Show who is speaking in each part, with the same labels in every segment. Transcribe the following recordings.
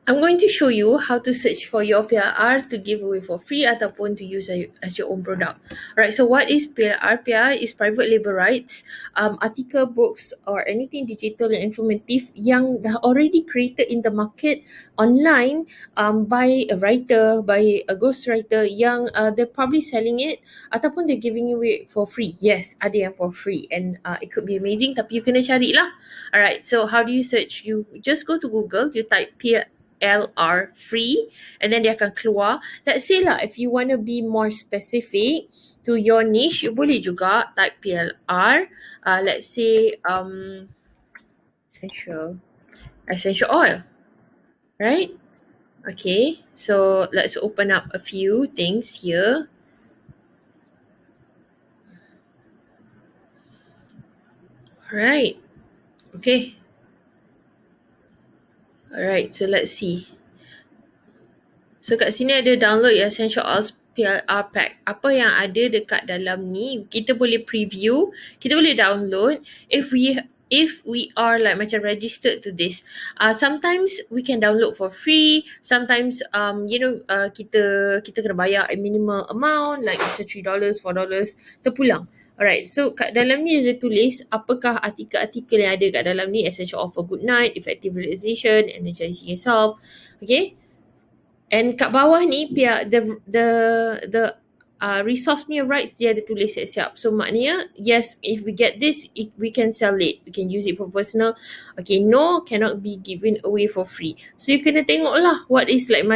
Speaker 1: I'm going to show you how to search for your PLR to give away for free ataupun to use as your own product. Alright, so what is PLR? PLR is private label rights, article, books or anything digital and informative yang dah already created in the market online by a writer, by a ghostwriter yang they're probably selling it ataupun they're giving away for free. Yes, ada yang for free and it could be amazing tapi you kena cari lah. Alright, so how do you search? You just go to Google, you type PLR free and then dia akan keluar. Let's say lah, if you want to be more specific to your niche, you boleh juga type PLR. Let's say essential oil, right? Okay, so let's open up a few things here. Alright, okay. Alright, so let's see. So kat sini ada download your essential oils PLR pack. Apa yang ada dekat dalam ni, kita boleh preview, kita boleh download. If we are like macam registered to this, sometimes we can download for free. Sometimes kita kena bayar a minimal amount like macam $3, $4 terpulang. Alright, so kat dalam ni ada tulis apakah artikel-artikel yang ada kat dalam ni. Essential oil for good night, effective relaxation, energizing yourself. Okay. And kat bawah ni the resource punya rights dia ada tulis siap-siap. So maknanya yes, if we get this, we can sell it. We can use it for personal. Okay, no, cannot be given away for free. So you kena tengok lah what is the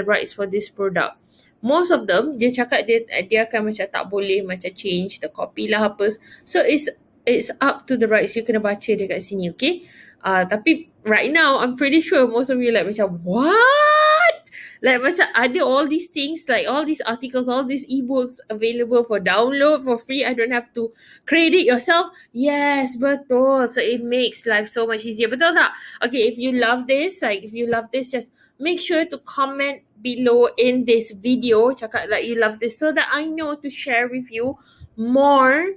Speaker 1: rights for this product. Most of them dia cakap dia akan macam tak boleh macam change the copy lah apa. So it's up to the rights. You kena baca dekat sini, okay? Tapi right now I'm pretty sure most of you like macam what? Like macam ada all these things, like all these articles, all these ebooks available for download for free. I don't have to create it yourself. Yes, betul. So it makes life so much easier. Betul tak? Okay, if you love this, just make sure to comment below in this video. Cakap like you love this so that I know to share with you more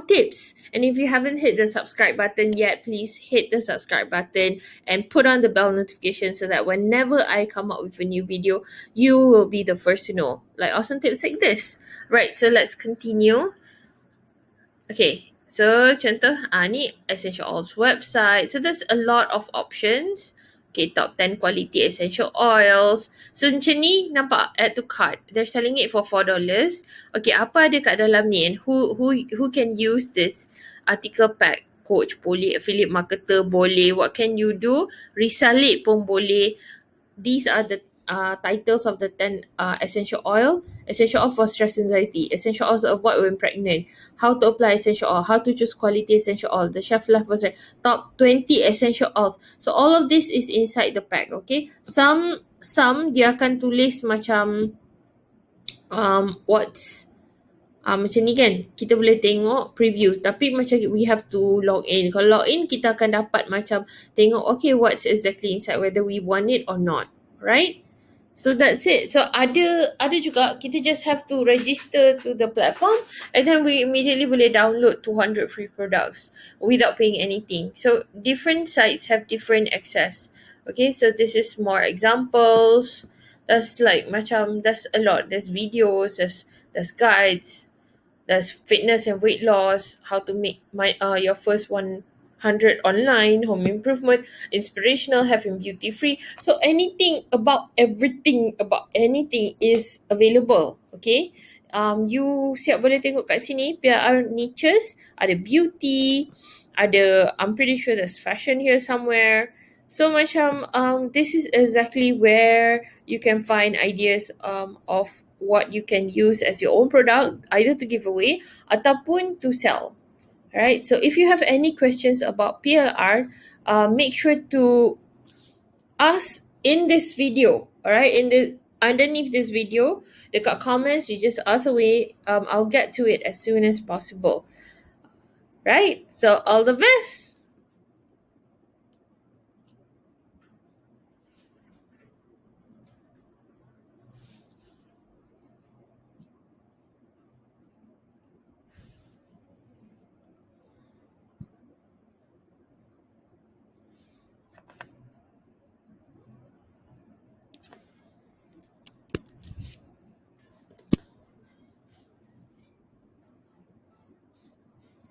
Speaker 1: tips. And if you haven't hit the subscribe button yet, please hit the subscribe button and put on the bell notification so that whenever I come up with a new video, you will be the first to know, like awesome tips like this. Right, so let's continue. Okay, so contoh ni essential oils website. So there's a lot of options. Okay, top 10 quality essential oils. So macam ni nampak add to cart. They're selling it for $4. Okay, apa ada kat dalam ni and who can use this article pack? Coach boleh, affiliate marketer boleh. What can you do? Resell it pun boleh. These are the titles of the 10 essential oil. Essential oil for stress anxiety. Essential oils to avoid when pregnant. How to apply essential oil. How to choose quality essential oil. The shelf life was top 20 essential oils. So all of this is inside the pack. Okay. Some dia akan tulis macam macam ni kan, kita boleh tengok preview tapi macam we have to log in. Kalau log in kita akan dapat macam tengok okay what's exactly inside, whether we want it or not, right? So that's it. So ada juga kita just have to register to the platform and then we immediately boleh download 200 free products without paying anything. So different sites have different access. Okay, so this is more examples. That's like macam that's a lot. There's videos, there's guides, there's fitness and weight loss, how to make your first 100 online, home improvement, inspirational, health and beauty free. So everything about anything is available. Okay, you siap boleh tengok kat sini PLR niches, ada beauty, ada I'm pretty sure there's fashion here somewhere. So macam this is exactly where you can find ideas of what you can use as your own product, either to give away ataupun to sell. Right, so if you have any questions about PLR, make sure to ask in this video. Alright, underneath this video, dekat comments, you just ask away. I'll get to it as soon as possible. Right, so all the best.